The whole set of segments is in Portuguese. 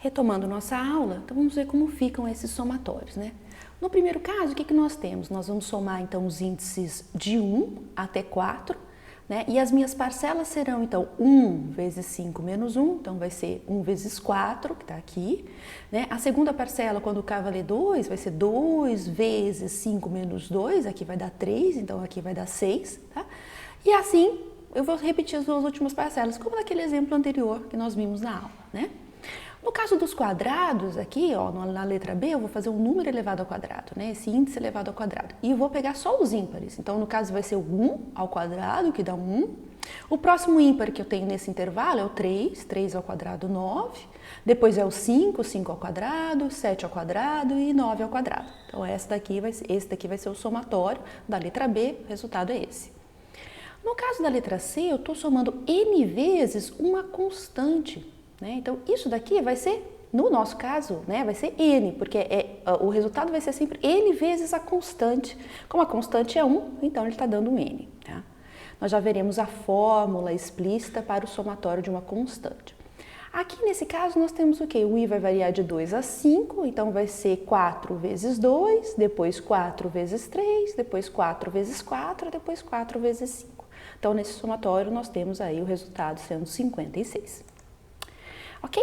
Retomando nossa aula, então vamos ver como ficam esses somatórios, né? No primeiro caso, o que nós temos? Nós vamos somar, então, os índices de 1 até 4, né? E as minhas parcelas serão, então, 1 vezes 5 menos 1, então vai ser 1 vezes 4, que está aqui, né? A segunda parcela, quando k valer 2, vai ser 2 vezes 5 menos 2, aqui vai dar 3, então aqui vai dar 6, tá? E assim, eu vou repetir as duas últimas parcelas, como naquele exemplo anterior que nós vimos na aula, né? No caso dos quadrados, aqui, ó, na letra B, eu vou fazer um número elevado ao quadrado, né? Esse índice elevado ao quadrado. E eu vou pegar só os ímpares. Então, no caso, vai ser o 1 ao quadrado, que dá 1. O próximo ímpar que eu tenho nesse intervalo é o 3, 3 ao quadrado, 9. Depois é o 5, 5 ao quadrado, 7 ao quadrado e 9 ao quadrado. Então, esse daqui vai ser o somatório da letra B, o resultado é esse. No caso da letra C, eu estou somando n vezes uma constante. Né? Então, isso daqui vai ser, no nosso caso, né, vai ser n, porque o resultado vai ser sempre n vezes a constante. Como a constante é 1, então ele está dando um n. Tá? Nós já veremos a fórmula explícita para o somatório de uma constante. Aqui, nesse caso, nós temos o quê? O i vai variar de 2 a 5, então vai ser 4 vezes 2, depois 4 vezes 3, depois 4 vezes 4, depois 4 vezes 5. Então, nesse somatório, nós temos aí o resultado sendo 56. Ok?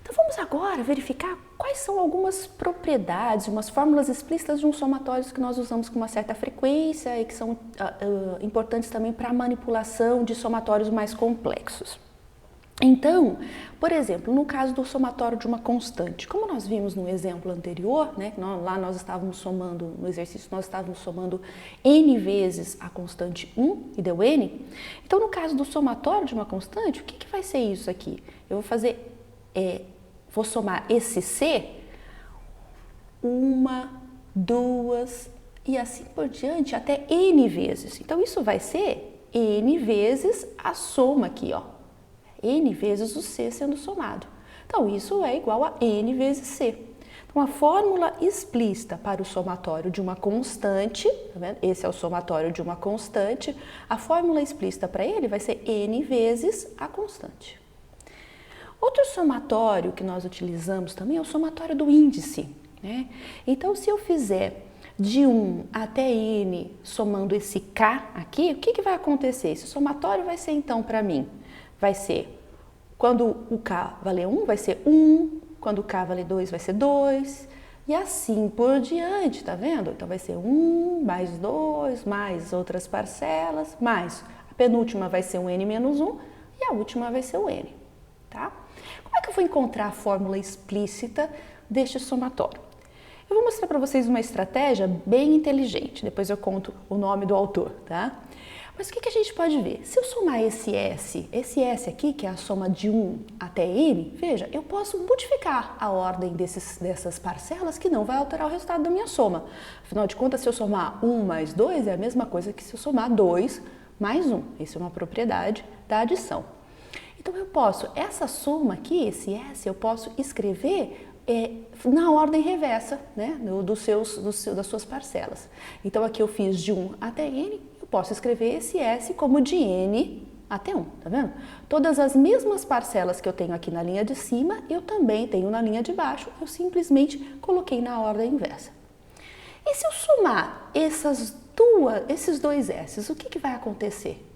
Então vamos agora verificar quais são algumas propriedades, umas fórmulas explícitas de um somatório que nós usamos com uma certa frequência e que são importantes também para a manipulação de somatórios mais complexos. Então, por exemplo, no caso do somatório de uma constante, como nós vimos no exemplo anterior, né, lá nós estávamos somando, no exercício nós estávamos somando n vezes a constante 1 e deu n. Então, no caso do somatório de uma constante, o que vai ser isso aqui? Eu vou somar esse c, 1, 2 e assim por diante até n vezes. Então, isso vai ser n vezes a soma aqui, ó. N vezes o c sendo somado. Então, isso é igual a n vezes c. Então, a fórmula explícita para o somatório de uma constante, tá vendo? Esse é o somatório de uma constante, a fórmula explícita para ele vai ser n vezes a constante. Outro somatório que nós utilizamos também é o somatório do índice, né? Então, se eu fizer de 1 até n somando esse k aqui, o que vai acontecer? Esse somatório vai ser, então, para mim, vai ser, quando o k valer 1, vai ser 1, quando o k valer 2, vai ser 2, e assim por diante, tá vendo? Então, vai ser 1, mais 2, mais outras parcelas, mais a penúltima vai ser um n menos 1, e a última vai ser o n, tá? Como é que eu vou encontrar a fórmula explícita deste somatório? Eu vou mostrar para vocês uma estratégia bem inteligente, depois eu conto o nome do autor, tá? Mas o que a gente pode ver? Se eu somar esse S aqui, que é a soma de 1 até n, veja, eu posso modificar a ordem dessas parcelas que não vai alterar o resultado da minha soma. Afinal de contas, se eu somar 1 mais 2, é a mesma coisa que se eu somar 2 mais 1. Isso é uma propriedade da adição. Então, eu posso, essa soma aqui, esse S, eu posso escrever na ordem reversa, né, das suas parcelas. Então, aqui eu fiz de 1 até n, eu posso escrever esse S como de n até 1, tá vendo? Todas as mesmas parcelas que eu tenho aqui na linha de cima, eu também tenho na linha de baixo, eu simplesmente coloquei na ordem inversa. E se eu somar esses dois S's, o que vai acontecer?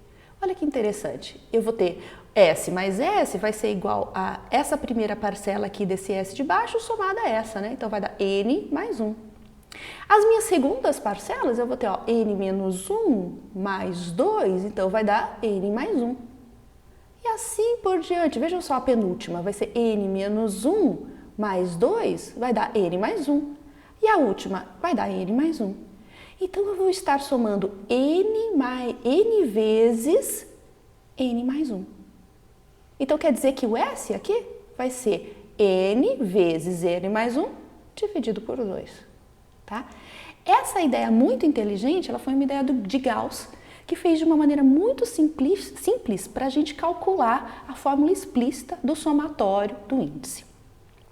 Olha que interessante, eu vou ter S mais S vai ser igual a essa primeira parcela aqui desse S de baixo somada a essa, né? Então, vai dar n mais 1. As minhas segundas parcelas, eu vou ter, ó, n menos 1 mais 2, então vai dar n mais 1. E assim por diante, vejam só a penúltima, vai ser n menos 1 mais 2, vai dar n mais 1. E a última vai dar n mais 1. Então, eu vou estar somando n vezes n mais 1. Então, quer dizer que o S aqui vai ser n vezes n mais 1 dividido por 2, tá? Essa ideia muito inteligente, ela foi uma ideia de Gauss, que fez de uma maneira muito simples para a gente calcular a fórmula explícita do somatório do índice.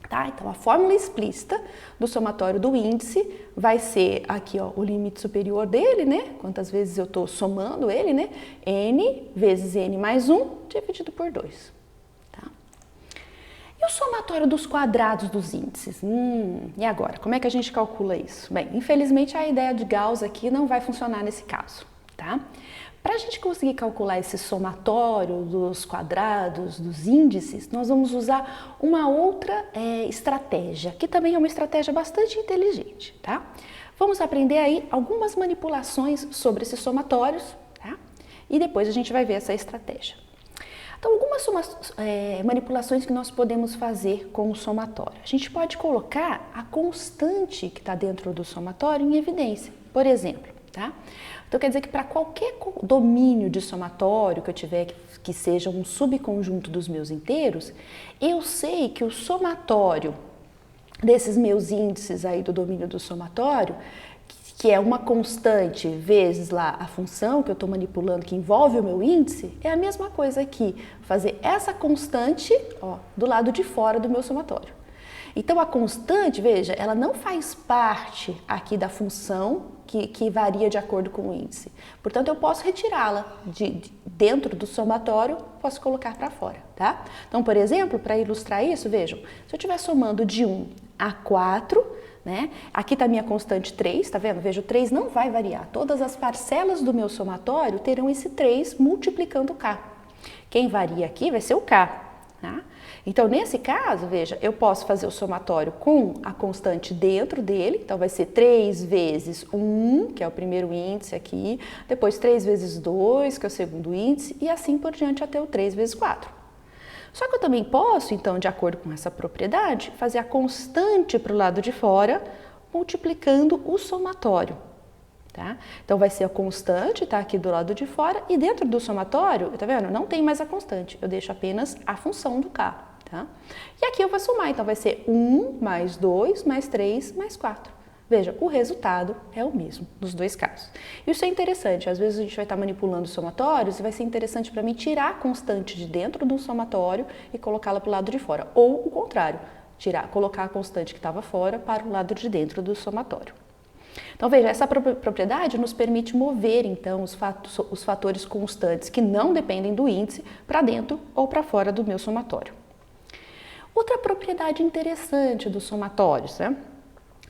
Tá? Então, a fórmula explícita do somatório do índice vai ser aqui, ó, o limite superior dele, né? Quantas vezes eu estou somando ele, né? N vezes n mais 1 dividido por 2. Tá? E o somatório dos quadrados dos índices? E agora? Como é que a gente calcula isso? Bem, infelizmente a ideia de Gauss aqui não vai funcionar nesse caso, tá? Para a gente conseguir calcular esse somatório dos quadrados dos índices, nós vamos usar uma outra estratégia, que também é uma estratégia bastante inteligente, tá? Vamos aprender aí algumas manipulações sobre esses somatórios, tá? E depois a gente vai ver essa estratégia. Então, algumas manipulações que nós podemos fazer com o somatório. A gente pode colocar a constante que está dentro do somatório em evidência, por exemplo, tá? Então, quer dizer que para qualquer domínio de somatório que eu tiver que seja um subconjunto dos meus inteiros, eu sei que o somatório desses meus índices aí do domínio do somatório, que é uma constante vezes lá a função que eu estou manipulando, que envolve o meu índice, é a mesma coisa aqui, fazer essa constante do lado de fora do meu somatório. Então a constante, veja, ela não faz parte aqui da função que varia de acordo com o índice. Portanto, eu posso retirá-la dentro do somatório, posso colocar para fora, tá? Então, por exemplo, para ilustrar isso, vejam, se eu estiver somando de 1 a 4, né? Aqui está a minha constante 3, tá vendo? Veja, o 3 não vai variar. Todas as parcelas do meu somatório terão esse 3 multiplicando o K. Quem varia aqui vai ser o K, tá? Então, nesse caso, veja, eu posso fazer o somatório com a constante dentro dele, então vai ser 3 vezes 1, que é o primeiro índice aqui, depois 3 vezes 2, que é o segundo índice, e assim por diante até o 3 vezes 4. Só que eu também posso, então, de acordo com essa propriedade, fazer a constante para o lado de fora, multiplicando o somatório, tá? Então, vai ser a constante, tá, aqui do lado de fora, e dentro do somatório, tá vendo? Não tem mais a constante, eu deixo apenas a função do K, tá? E aqui eu vou somar, então vai ser 1 mais 2 mais 3 mais 4. Veja, o resultado é o mesmo nos dois casos. Isso é interessante, às vezes a gente vai estar manipulando somatórios e vai ser interessante para mim tirar a constante de dentro do somatório e colocá-la para o lado de fora. Ou o contrário, colocar a constante que estava fora para o lado de dentro do somatório. Então veja, essa propriedade nos permite mover então os fatores constantes que não dependem do índice para dentro ou para fora do meu somatório. Outra propriedade interessante dos somatórios, né?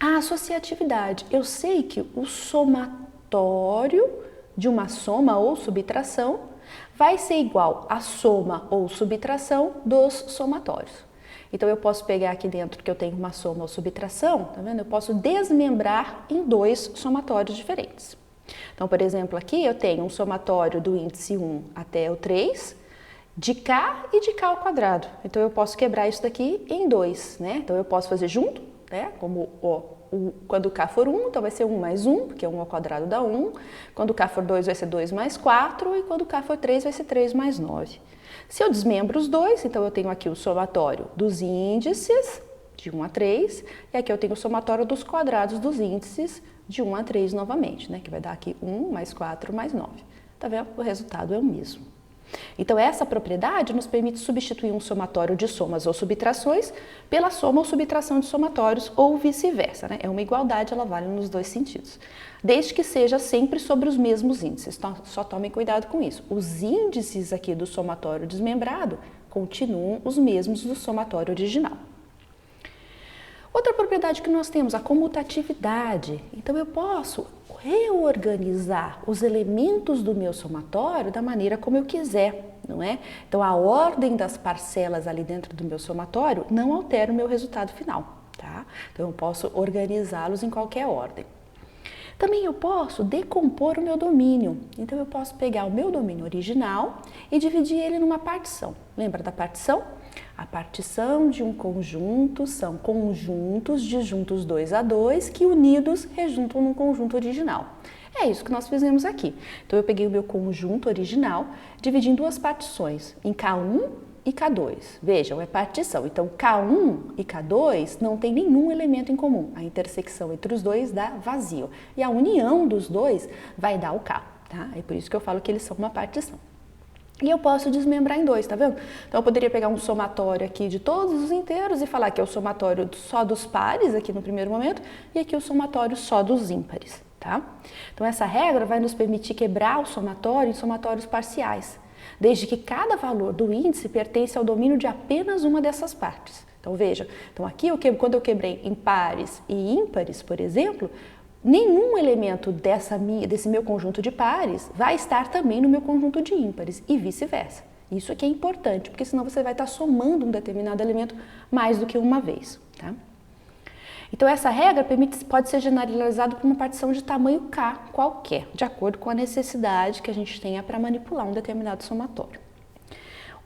A associatividade. Eu sei que o somatório de uma soma ou subtração vai ser igual à soma ou subtração dos somatórios. Então, eu posso pegar aqui dentro que eu tenho uma soma ou subtração, tá vendo? Eu posso desmembrar em dois somatórios diferentes. Então, por exemplo, aqui eu tenho um somatório do índice 1 até o 3, de K e de K ao quadrado. Então, eu posso quebrar isso daqui em dois, né? Então, eu posso fazer junto, né? Como quando K for 1, então vai ser 1 mais 1, porque 1 ao quadrado dá 1. Quando K for 2, vai ser 2 mais 4. E quando K for 3, vai ser 3 mais 9. Se eu desmembro os dois, então eu tenho aqui o somatório dos índices, de 1 a 3. E aqui eu tenho o somatório dos quadrados dos índices, de 1 a 3 novamente, né? Que vai dar aqui 1 mais 4 mais 9. Tá vendo? O resultado é o mesmo. Então, essa propriedade nos permite substituir um somatório de somas ou subtrações pela soma ou subtração de somatórios ou vice-versa, né? É uma igualdade, ela vale nos dois sentidos. Desde que seja sempre sobre os mesmos índices. Então, só tomem cuidado com isso. Os índices aqui do somatório desmembrado continuam os mesmos do somatório original. Outra propriedade que nós temos, a comutatividade. Então, eu posso reorganizar os elementos do meu somatório da maneira como eu quiser, não é? Então, a ordem das parcelas ali dentro do meu somatório não altera o meu resultado final, tá? Então, eu posso organizá-los em qualquer ordem. Também eu posso decompor o meu domínio. Então, eu posso pegar o meu domínio original e dividir ele numa partição. Lembra da partição? A partição de um conjunto são conjuntos disjuntos 2 a 2 que unidos rejuntam num conjunto original. É isso que nós fizemos aqui. Então, eu peguei o meu conjunto original, dividi em duas partições, em K1 e K2. Vejam, é partição. Então, K1 e K2 não tem nenhum elemento em comum. A intersecção entre os dois dá vazio. E a união dos dois vai dar o K, tá? É por isso que eu falo que eles são uma partição. E eu posso desmembrar em dois, tá vendo? Então, eu poderia pegar um somatório aqui de todos os inteiros e falar que é o somatório só dos pares, aqui no primeiro momento, e aqui o somatório só dos ímpares, tá? Então, essa regra vai nos permitir quebrar o somatório em somatórios parciais, desde que cada valor do índice pertence ao domínio de apenas uma dessas partes. Então veja, então aqui quando eu quebrei em pares e ímpares, por exemplo, nenhum elemento desse meu conjunto de pares vai estar também no meu conjunto de ímpares e vice-versa. Isso aqui é importante, porque senão você vai estar somando um determinado elemento mais do que uma vez, tá? Então essa regra pode ser generalizada para uma partição de tamanho K qualquer, de acordo com a necessidade que a gente tenha para manipular um determinado somatório.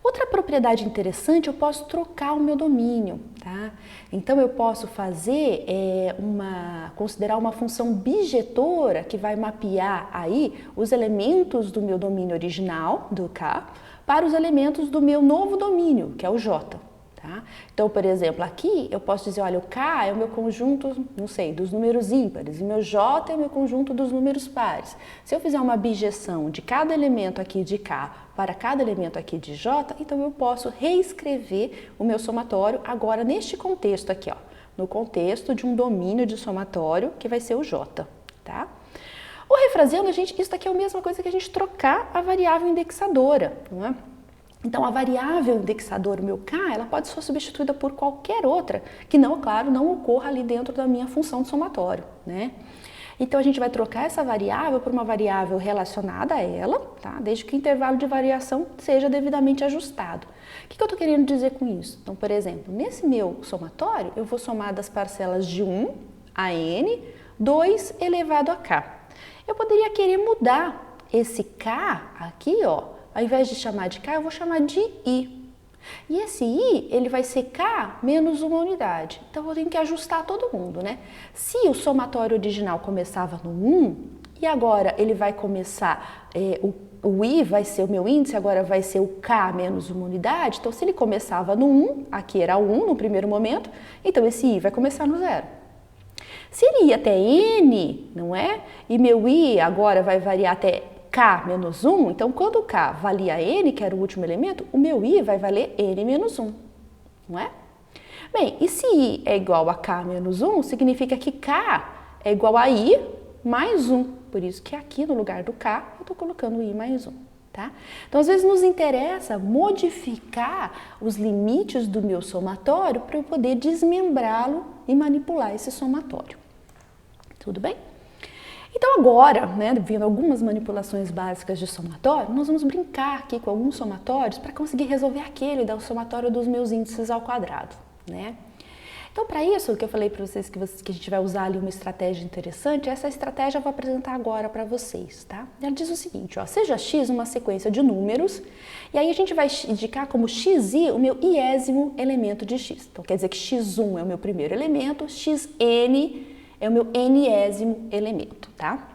Outra propriedade interessante, eu posso trocar o meu domínio, tá? Então eu posso fazer considerar uma função bijetora que vai mapear aí os elementos do meu domínio original, do K, para os elementos do meu novo domínio, que é o J. Tá? Então, por exemplo, aqui eu posso dizer, olha, o K é o meu conjunto, não sei, dos números ímpares, e o meu J é o meu conjunto dos números pares. Se eu fizer uma bijeção de cada elemento aqui de K para cada elemento aqui de J, então eu posso reescrever o meu somatório agora neste contexto aqui, ó, no contexto de um domínio de somatório que vai ser o J, tá? O refraseando, isso daqui é a mesma coisa que a gente trocar a variável indexadora, não é? Então, a variável indexadora, o meu K, ela pode ser substituída por qualquer outra, que não, claro, não ocorra ali dentro da minha função de somatório, né? Então, a gente vai trocar essa variável por uma variável relacionada a ela, tá? Desde que o intervalo de variação seja devidamente ajustado. O que eu estou querendo dizer com isso? Então, por exemplo, nesse meu somatório, eu vou somar das parcelas de 1 a n, 2 elevado a k. Eu poderia querer mudar esse k aqui, ó, ao invés de chamar de k, eu vou chamar de i. E esse i, ele vai ser k menos uma unidade. Então, eu tenho que ajustar todo mundo, né? Se o somatório original começava no 1, e agora ele vai começar, o i vai ser o meu índice, agora vai ser o k menos uma unidade. Então, se ele começava no 1, aqui era o 1 no primeiro momento, então esse i vai começar no 0. Se ele ia até n, não é? E meu i agora vai variar até k menos 1, então quando o k valia n, que era o último elemento, o meu i vai valer n menos 1, não é? Bem, e se i é igual a k menos 1, significa que k é igual a i mais 1. Por isso que aqui no lugar do k eu estou colocando i mais 1, tá? Então às vezes nos interessa modificar os limites do meu somatório para eu poder desmembrá-lo e manipular esse somatório. Tudo bem? Então agora, né, vendo algumas manipulações básicas de somatório, nós vamos brincar aqui com alguns somatórios para conseguir resolver aquele da somatório dos meus índices ao quadrado, né? Então para isso, o que eu falei para vocês que a gente vai usar ali uma estratégia interessante, essa estratégia eu vou apresentar agora para vocês, tá? Ela diz o seguinte, ó, seja x uma sequência de números, e aí a gente vai indicar como xi o meu iésimo elemento de x. Então quer dizer que x1 é o meu primeiro elemento, xn é o meu nésimo elemento, tá?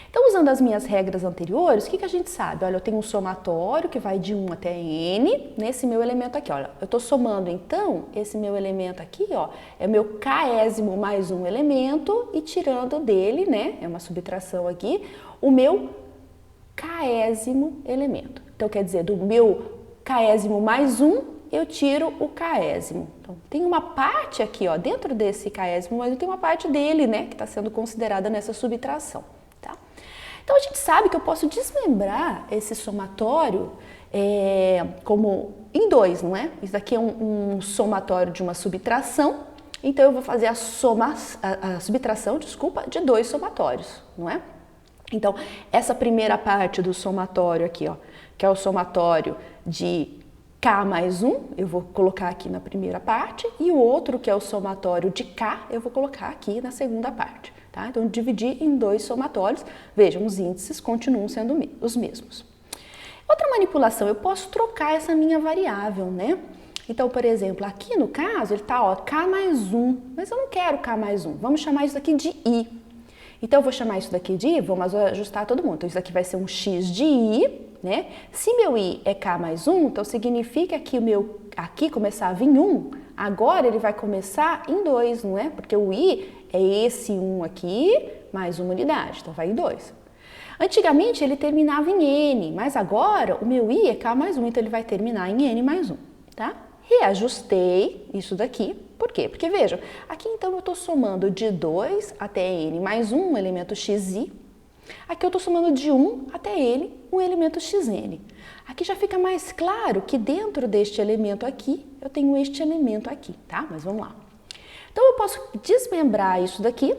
Então, usando as minhas regras anteriores, o que a gente sabe? Olha, eu tenho um somatório que vai de 1 até n nesse meu elemento aqui, olha. Eu estou somando, então, esse meu elemento aqui, ó, é o meu késimo mais um elemento e tirando dele, né, é uma subtração aqui, o meu késimo elemento. Então, quer dizer, do meu késimo mais um, eu tiro o késimo. Então, tem uma parte aqui, ó, dentro desse késimo, mas tem uma parte dele, né, que está sendo considerada nessa subtração, tá? Então, a gente sabe que eu posso desmembrar esse somatório como em dois, não é? Isso daqui é um somatório de uma subtração, então eu vou fazer a subtração, desculpa, de dois somatórios, não é? Então, essa primeira parte do somatório aqui, ó, que é o somatório de k mais 1, eu vou colocar aqui na primeira parte, e o outro, que é o somatório de k, eu vou colocar aqui na segunda parte, tá? Então, dividir em dois somatórios, vejam, os índices continuam sendo os mesmos. Outra manipulação, eu posso trocar essa minha variável, né? Então, por exemplo, aqui no caso, ele tá, ó, k mais 1, mas eu não quero k mais 1, vamos chamar isso daqui de i. Então, eu vou chamar isso daqui de i, vamos ajustar todo mundo. Então, isso aqui vai ser um x de i, né? Se meu i é k mais 1, então significa que o meu aqui começava em 1, agora ele vai começar em 2, não é? Porque o i é esse 1 aqui, mais uma unidade, então vai em 2. Antigamente ele terminava em n, mas agora o meu i é k mais 1, então ele vai terminar em n mais 1, tá? Reajustei isso daqui, por quê? Porque vejam, aqui então eu estou somando de 2 até n mais 1, elemento xi, aqui eu estou somando de 1 até ele, um elemento xn. Aqui já fica mais claro que dentro deste elemento aqui, eu tenho este elemento aqui, tá? Mas vamos lá. Então, eu posso desmembrar isso daqui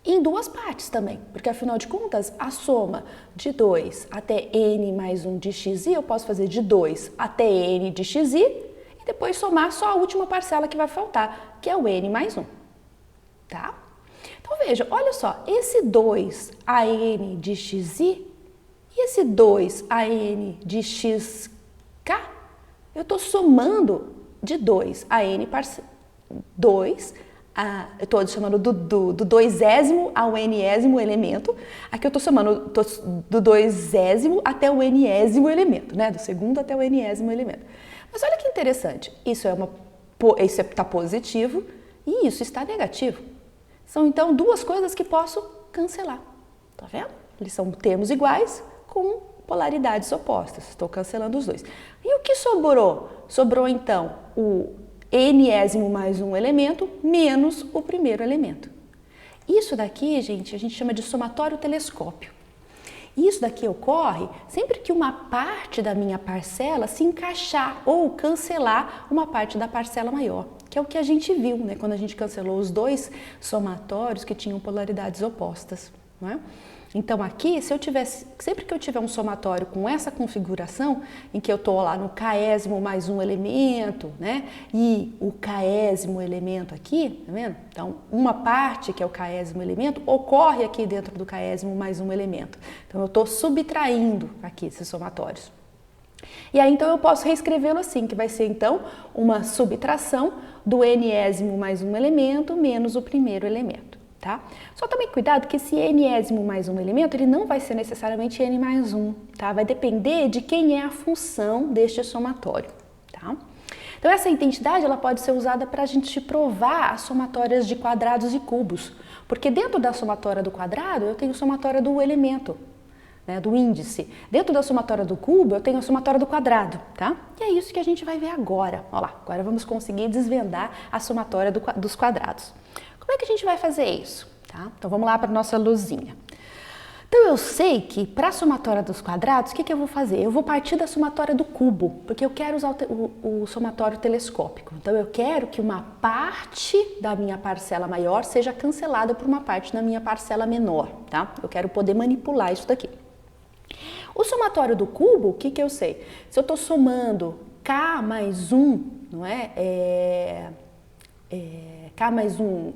em duas partes também, porque afinal de contas, a soma de 2 até n mais 1 de xi, eu posso fazer de 2 até n de xi e depois somar só a última parcela que vai faltar, que é o n mais 1, tá? Então, veja, olha só, esse 2 a n de xi e esse 2 a n de xk, eu estou somando de 2 a n parcelas. 2, eu estou chamando do doisésimo ao enésimo elemento. Aqui eu estou chamando do doisésimo até o enésimo elemento, né? Do segundo até o enésimo elemento. Mas olha que interessante, isso está positivo e isso está negativo. São então duas coisas que posso cancelar, tá vendo? Eles são termos iguais com polaridades opostas, estou cancelando os dois. E o que sobrou? Sobrou então o enésimo mais um elemento menos o primeiro elemento. Isso daqui, gente, a gente chama de somatório telescópio. Isso daqui ocorre sempre que uma parte da minha parcela se encaixar ou cancelar uma parte da parcela maior, que é o que a gente viu, né, quando a gente cancelou os dois somatórios que tinham polaridades opostas, não é? Então aqui, sempre que eu tiver um somatório com essa configuração, em que eu estou lá no késimo mais um elemento, né? E o késimo elemento aqui, tá vendo? Então, uma parte, que é o késimo elemento, ocorre aqui dentro do késimo mais um elemento. Então, eu estou subtraindo aqui esses somatórios. E aí, então, eu posso reescrevê-lo assim, que vai ser, então, uma subtração do enésimo mais um elemento menos o primeiro elemento. Tá? Só tomem cuidado que esse enésimo mais um elemento, ele não vai ser necessariamente n mais 1, tá? Vai depender de quem é a função deste somatório, tá? Então, essa identidade, ela pode ser usada para a gente provar as somatórias de quadrados e cubos, porque dentro da somatória do quadrado, eu tenho somatória do elemento, né, do índice. Dentro da somatória do cubo, eu tenho a somatória do quadrado, tá? E é isso que a gente vai ver agora. Olha lá, agora vamos conseguir desvendar a somatória dos quadrados. Como é que a gente vai fazer isso? Tá? Então, vamos lá para a nossa luzinha. Então, eu sei que para a somatória dos quadrados, o que eu vou fazer? Eu vou partir da somatória do cubo, porque eu quero usar o somatório telescópico. Então, eu quero que uma parte da minha parcela maior seja cancelada por uma parte da minha parcela menor, tá? Eu quero poder manipular isso daqui. O somatório do cubo, o que eu sei? Se eu estou somando k mais 1, não é? K mais 1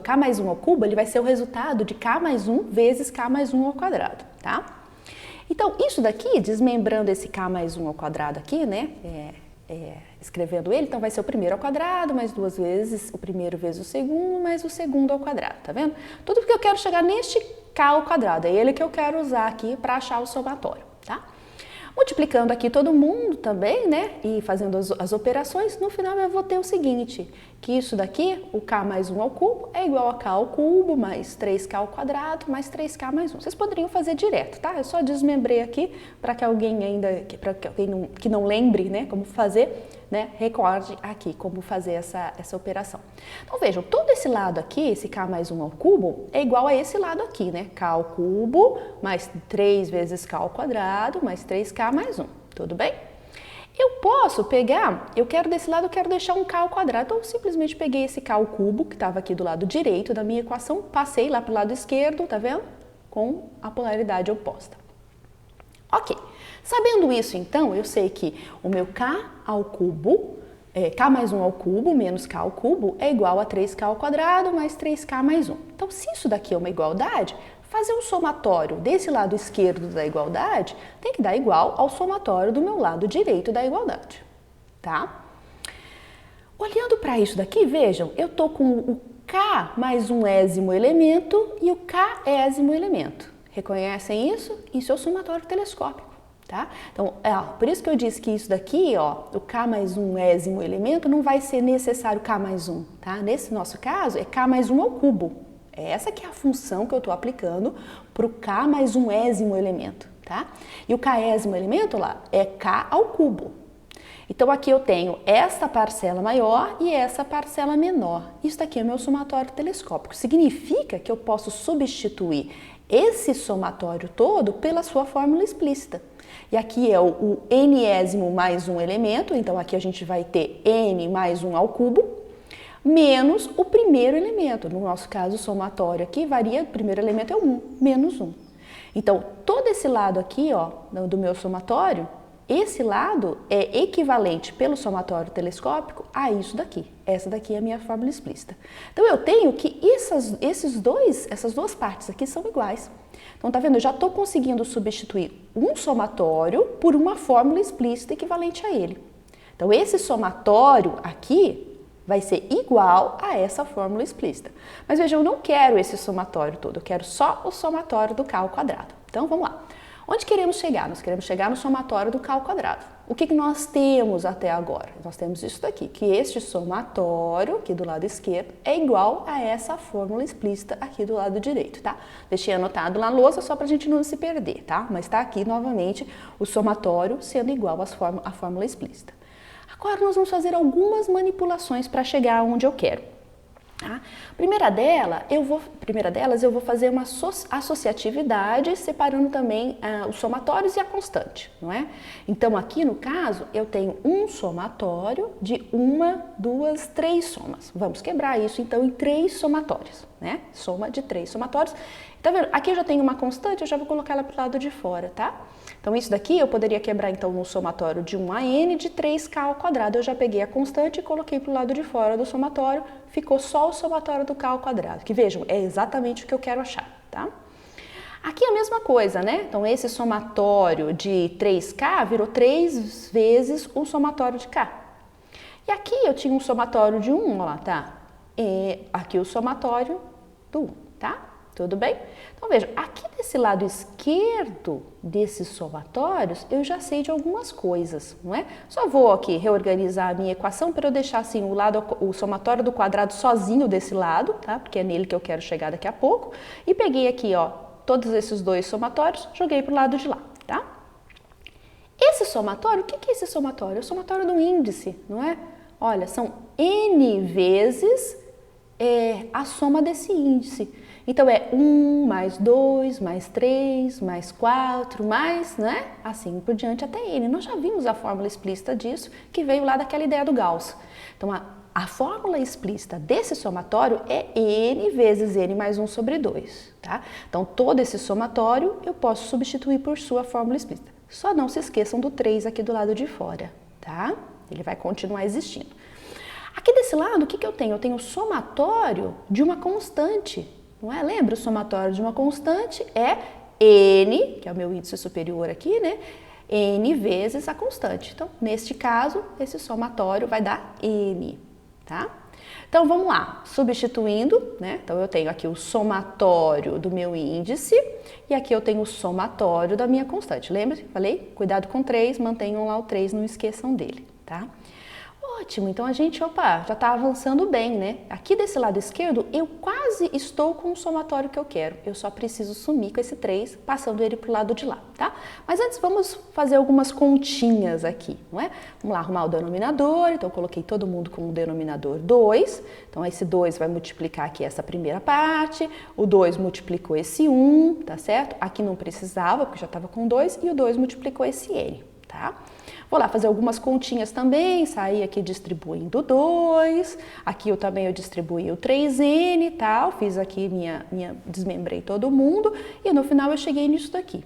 K mais 1 ao cubo, ele vai ser o resultado de K mais 1 vezes K mais 1 ao quadrado, tá? Então, isso daqui, desmembrando esse K mais 1 ao quadrado aqui, né? Escrevendo ele, então vai ser o primeiro ao quadrado, mais duas vezes o primeiro vezes o segundo, mais o segundo ao quadrado, tá vendo? Tudo porque eu quero chegar neste K ao quadrado, é ele que eu quero usar aqui para achar o somatório, tá? Multiplicando aqui todo mundo também, né, e fazendo as operações, no final eu vou ter o seguinte, que isso daqui, o k mais 1 ao cubo, é igual a k ao cubo, mais 3k ao quadrado, mais 3k mais 1. Vocês poderiam fazer direto, tá? Eu só desmembrei aqui para que alguém que não lembre, né, como fazer, né, recorde aqui como fazer essa operação. Então vejam, todo esse lado aqui, esse k mais 1 ao cubo, é igual a esse lado aqui, né? K ao cubo, mais 3 vezes k ao quadrado, mais 3k mais 1, tudo bem? Eu posso pegar, eu quero desse lado, eu quero deixar um k ao quadrado, então eu simplesmente peguei esse k ao cubo, que estava aqui do lado direito da minha equação, passei lá para o lado esquerdo, tá vendo? Com a polaridade oposta. Ok, sabendo isso então, eu sei que o meu k ao cubo, k mais 1 ao cubo menos k ao cubo é igual a 3k ao quadrado mais 3k mais 1. Então, se isso daqui é uma igualdade, fazer um somatório desse lado esquerdo da igualdade tem que dar igual ao somatório do meu lado direito da igualdade, tá? Olhando para isso daqui, vejam, eu tô com o k mais um ésimo elemento e o késimo elemento. Reconhecem isso? Isso é o somatório telescópico, tá? Então, por isso que eu disse que isso daqui, ó, o k mais um ésimo elemento, não vai ser necessário k mais 1, tá? Nesse nosso caso, é k mais 1 ao cubo. Essa que é a função que eu estou aplicando para o k mais um ésimo elemento, tá? E o késimo elemento lá é k ao cubo. Então, aqui eu tenho essa parcela maior e essa parcela menor. Isso daqui é o meu somatório telescópico. Significa que eu posso substituir esse somatório todo pela sua fórmula explícita. E aqui é o nésimo mais um elemento, então aqui a gente vai ter n mais 1 ao cubo, menos o primeiro elemento. No nosso caso, o somatório aqui varia, o primeiro elemento é 1, menos 1. Então, todo esse lado aqui, ó, do meu somatório, esse lado é equivalente pelo somatório telescópico a isso daqui. Essa daqui é a minha fórmula explícita. Então, eu tenho que essas duas partes aqui são iguais. Então, tá vendo? Eu já estou conseguindo substituir um somatório por uma fórmula explícita equivalente a ele. Então, esse somatório aqui vai ser igual a essa fórmula explícita. Mas veja, eu não quero esse somatório todo, eu quero só o somatório do K ao quadrado. Então, vamos lá. Onde queremos chegar? Nós queremos chegar no somatório do K ao quadrado. O que nós temos até agora? Nós temos isso daqui, que este somatório aqui do lado esquerdo é igual a essa fórmula explícita aqui do lado direito, tá? Deixei anotado na lousa só para a gente não se perder, tá? Mas está aqui novamente o somatório sendo igual à fórmula explícita. Agora nós vamos fazer algumas manipulações para chegar onde eu quero. Tá? Primeira delas, eu vou fazer uma associatividade separando também os somatórios e a constante, não é? Então aqui no caso eu tenho um somatório de 1, 2, 3 somas. Vamos quebrar isso então em 3 somatórios, né? Soma de 3 somatórios. Tá vendo? Aqui eu já tenho uma constante, eu já vou colocar ela para o lado de fora, tá? Então isso daqui eu poderia quebrar então no somatório de 1 a n de 3k ao quadrado. Eu já peguei a constante e coloquei para o lado de fora do somatório, ficou só o somatório do k ao quadrado, que vejam, é exatamente o que eu quero achar, tá? Aqui é a mesma coisa, né? Então esse somatório de 3k virou 3 vezes o somatório de k. E aqui eu tinha um somatório de 1, ó lá, tá? E aqui o somatório do 1, tá? Tudo bem? Então, veja, aqui desse lado esquerdo desses somatórios, eu já sei de algumas coisas, não é? Só vou aqui reorganizar a minha equação para eu deixar assim o somatório do quadrado sozinho desse lado, tá? Porque é nele que eu quero chegar daqui a pouco. E peguei aqui, ó, todos esses dois somatórios, joguei para o lado de lá, tá? Esse somatório, o que é esse somatório? É o somatório do índice, não é? Olha, são n vezes a soma desse índice. Então, é 1 mais 2, mais 3, mais 4, mais, né? Assim por diante até n. Nós já vimos a fórmula explícita disso, que veio lá daquela ideia do Gauss. Então, a fórmula explícita desse somatório é n vezes n mais 1 sobre 2, tá? Então, todo esse somatório eu posso substituir por sua fórmula explícita. Só não se esqueçam do 3 aqui do lado de fora, tá? Ele vai continuar existindo. Aqui desse lado, o que eu tenho? Eu tenho o somatório de uma constante. Não é? Lembra? O somatório de uma constante é n, que é o meu índice superior aqui, né? N vezes a constante. Então, neste caso, esse somatório vai dar n, tá? Então, vamos lá. Substituindo, né? Então, eu tenho aqui o somatório do meu índice e aqui eu tenho o somatório da minha constante. Lembra? Falei? Cuidado com 3, mantenham lá o 3, não esqueçam dele, tá? Ótimo, então a gente, já está avançando bem, né? Aqui desse lado esquerdo, eu quase estou com o somatório que eu quero. Eu só preciso sumir com esse 3, passando ele para o lado de lá, tá? Mas antes vamos fazer algumas continhas aqui, não é? Vamos lá arrumar o denominador. Então, eu coloquei todo mundo com o denominador 2. Então, esse 2 vai multiplicar aqui essa primeira parte. O 2 multiplicou esse 1, tá certo? Aqui não precisava, porque já estava com 2. E o 2 multiplicou esse n, tá? Vou lá fazer algumas continhas também, saí aqui distribuindo 2, aqui eu também distribuí o 3n e tal, fiz aqui desmembrei todo mundo e no final eu cheguei nisso daqui.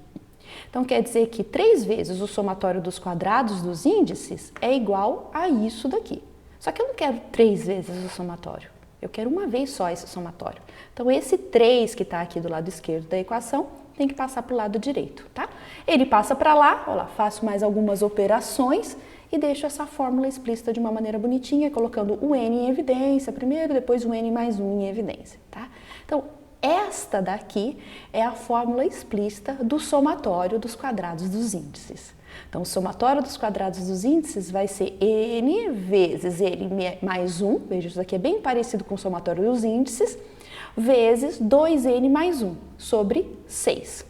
Então quer dizer que 3 vezes o somatório dos quadrados dos índices é igual a isso daqui. Só que eu não quero 3 vezes o somatório, eu quero uma vez só esse somatório. Então esse 3 que está aqui do lado esquerdo da equação, tem que passar para o lado direito, tá? Ele passa para lá, ó lá, faço mais algumas operações e deixo essa fórmula explícita de uma maneira bonitinha, colocando o n em evidência primeiro, depois o n mais 1 em evidência, tá? Então, esta daqui é a fórmula explícita do somatório dos quadrados dos índices. Então, o somatório dos quadrados dos índices vai ser n vezes n mais 1, veja, isso aqui é bem parecido com o somatório dos índices, vezes 2n mais 1 sobre 6.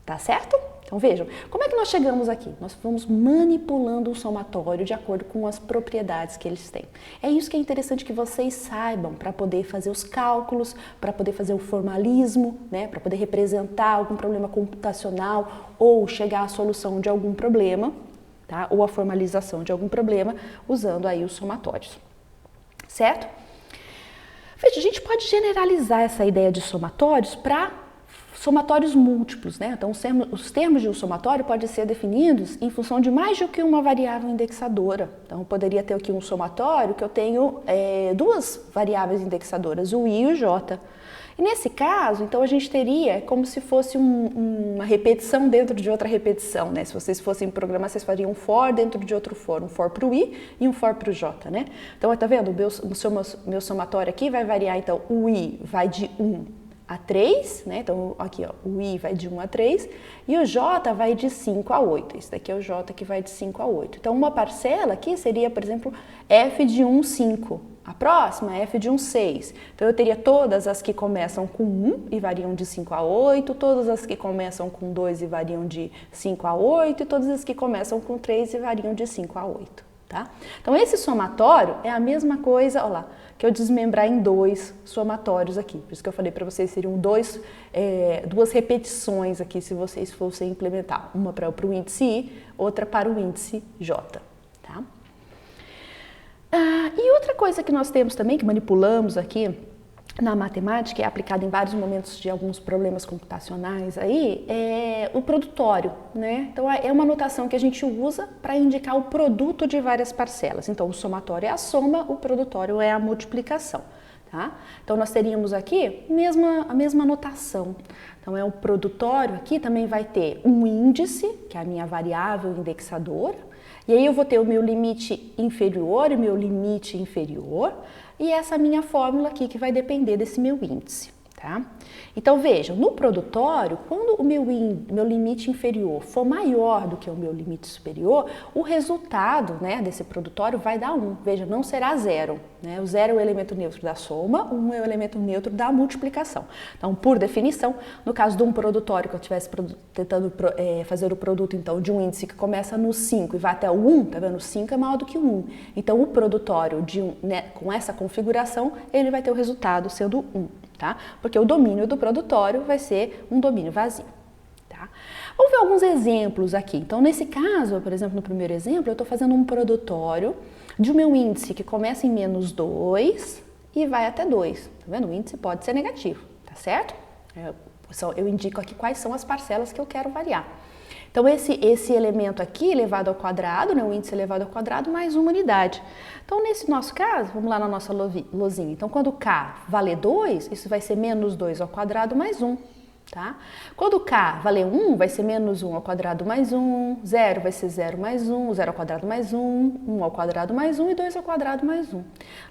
Tá certo? Então vejam, como é que nós chegamos aqui? Nós vamos manipulando o somatório de acordo com as propriedades que eles têm. É isso que é interessante que vocês saibam para poder fazer os cálculos, para poder fazer o formalismo, né? Para poder representar algum problema computacional ou chegar à solução de algum problema, tá? Ou a formalização de algum problema usando aí os somatórios, certo? Veja, a gente pode generalizar essa ideia de somatórios para somatórios múltiplos, né? Então, os termos de um somatório podem ser definidos em função de mais do que uma variável indexadora. Então, eu poderia ter aqui um somatório que eu tenho duas variáveis indexadoras, o i e o j. E nesse caso, então, a gente teria como se fosse uma repetição dentro de outra repetição, né? Se vocês fossem programar, vocês fariam um for dentro de outro for, um for para o i e um for para o j, né? Então, tá vendo? O meu somatório aqui vai variar, então, o i vai de 1 a 3, né? Então, aqui, ó, o i vai de 1 a 3 e o j vai de 5 a 8. Esse daqui é o j que vai de 5 a 8. Então, uma parcela aqui seria, por exemplo, f de 1, 5. A próxima é f de 1, 6. Então, eu teria todas as que começam com 1 e variam de 5 a 8, todas as que começam com 2 e variam de 5 a 8 e todas as que começam com 3 e variam de 5 a 8. Tá? Então, esse somatório é a mesma coisa, olha lá, que eu desmembrar em dois somatórios aqui. Por isso que eu falei para vocês, seriam duas repetições aqui se vocês fossem implementar. Uma para o índice i, outra para o índice j. Tá? E outra coisa que nós temos também, que manipulamos aqui na matemática, é aplicada em vários momentos de alguns problemas computacionais aí, é o produtório, né? Então, é uma notação que a gente usa para indicar o produto de várias parcelas. Então, o somatório é a soma, o produtório é a multiplicação, tá? Então, nós teríamos aqui a mesma notação. Então, o produtório aqui também vai ter um índice, que é a minha variável indexadora, e aí eu vou ter o meu limite inferior e o meu limite inferior, e essa minha fórmula aqui que vai depender desse meu índice, tá? Então, vejam, no produtório, quando o meu limite inferior for maior do que o meu limite superior, o resultado, né, desse produtório vai dar 1. Veja, não será 0, né? O 0 é o elemento neutro da soma, 1 é o elemento neutro da multiplicação. Então, por definição, no caso de um produtório que eu estivesse tentando fazer o produto, então, de um índice que começa no 5 e vai até o 1, tá vendo? O 5 é maior do que o 1. Então, o produtório com essa configuração, ele vai ter o resultado sendo 1. Tá? Porque o domínio do produtório vai ser um domínio vazio. Tá? Vamos ver alguns exemplos aqui. Então, nesse caso, por exemplo, no primeiro exemplo, eu estou fazendo um produtório de um meu índice que começa em menos 2 e vai até 2. Tá vendo? O índice pode ser negativo, tá certo? Eu indico aqui quais são as parcelas que eu quero variar. Então, esse elemento aqui elevado ao quadrado, né, o índice elevado ao quadrado, mais uma unidade. Então, nesse nosso caso, vamos lá na nossa lozinha. Então, quando k valer 2, isso vai ser menos 2 ao quadrado mais 1. Tá? Quando k valer 1, vai ser menos 1 ao quadrado mais 1, 0 vai ser 0 mais 1, 0 ao quadrado mais 1, 1 ao quadrado mais 1 e 2 ao quadrado mais 1.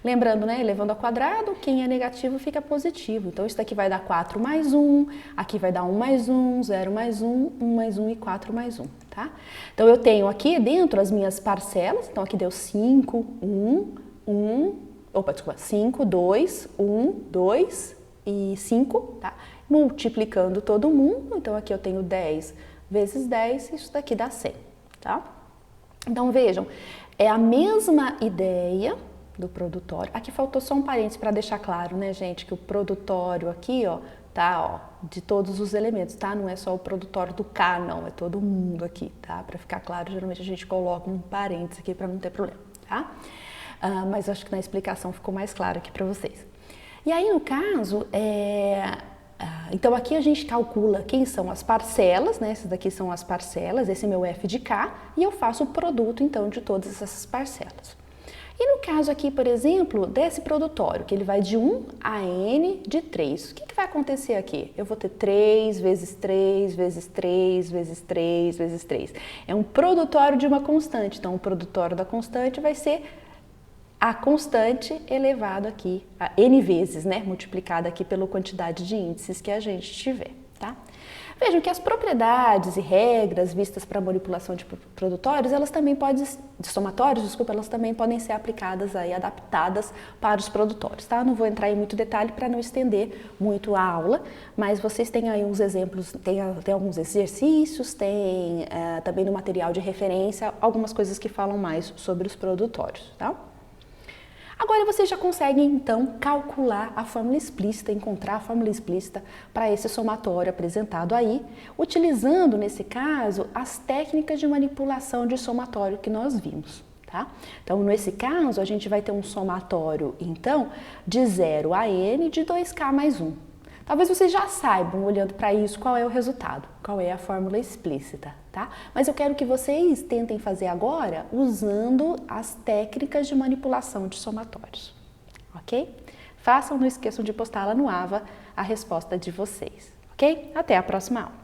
Lembrando, né, elevando ao quadrado, quem é negativo fica positivo. Então, isso daqui vai dar 4 mais 1, aqui vai dar 1 mais 1, 0 mais 1, 1 mais 1 e 4 mais 1. Tá? Então, eu tenho aqui dentro as minhas parcelas, então aqui deu 5, 5, 2, 1, 2 e 5, tá? Multiplicando todo mundo, então aqui eu tenho 10 vezes 10, isso daqui dá 100, tá? Então vejam, é a mesma ideia do produtório. Aqui faltou só um parênteses para deixar claro, né, gente, que o produtório aqui, ó, tá, ó, de todos os elementos, tá? Não é só o produtório do K, não, é todo mundo aqui, tá? Para ficar claro, geralmente a gente coloca um parênteses aqui para não ter problema, tá? Mas acho que na explicação ficou mais claro aqui para vocês. E aí, no caso, então aqui a gente calcula quem são as parcelas, né? Essas daqui são as parcelas, esse é meu f de k, e eu faço o produto, então, de todas essas parcelas. E no caso aqui, por exemplo, desse produtório, que ele vai de 1 a n de 3, o que vai acontecer aqui? Eu vou ter 3 vezes 3 vezes 3 vezes 3 vezes 3. É um produtório de uma constante, então o produtório da constante vai ser a constante elevado aqui, a n vezes, né, multiplicada aqui pela quantidade de índices que a gente tiver, tá? Vejam que as propriedades e regras vistas para manipulação de produtórios, elas também podem, de somatórios, desculpa, elas também podem ser aplicadas aí, adaptadas para os produtórios, tá? Não vou entrar em muito detalhe para não estender muito a aula, mas vocês têm aí uns exemplos, tem alguns exercícios, tem também no material de referência algumas coisas que falam mais sobre os produtórios, tá? Agora vocês já conseguem, então, calcular a fórmula explícita, encontrar a fórmula explícita para esse somatório apresentado aí, utilizando, nesse caso, as técnicas de manipulação de somatório que nós vimos, tá? Então, nesse caso, a gente vai ter um somatório, então, de 0 a n de 2k mais 1. Talvez vocês já saibam, olhando para isso, qual é o resultado, qual é a fórmula explícita, tá? Mas eu quero que vocês tentem fazer agora usando as técnicas de manipulação de somatórios, ok? Façam, não esqueçam de postar lá no AVA a resposta de vocês, ok? Até a próxima aula!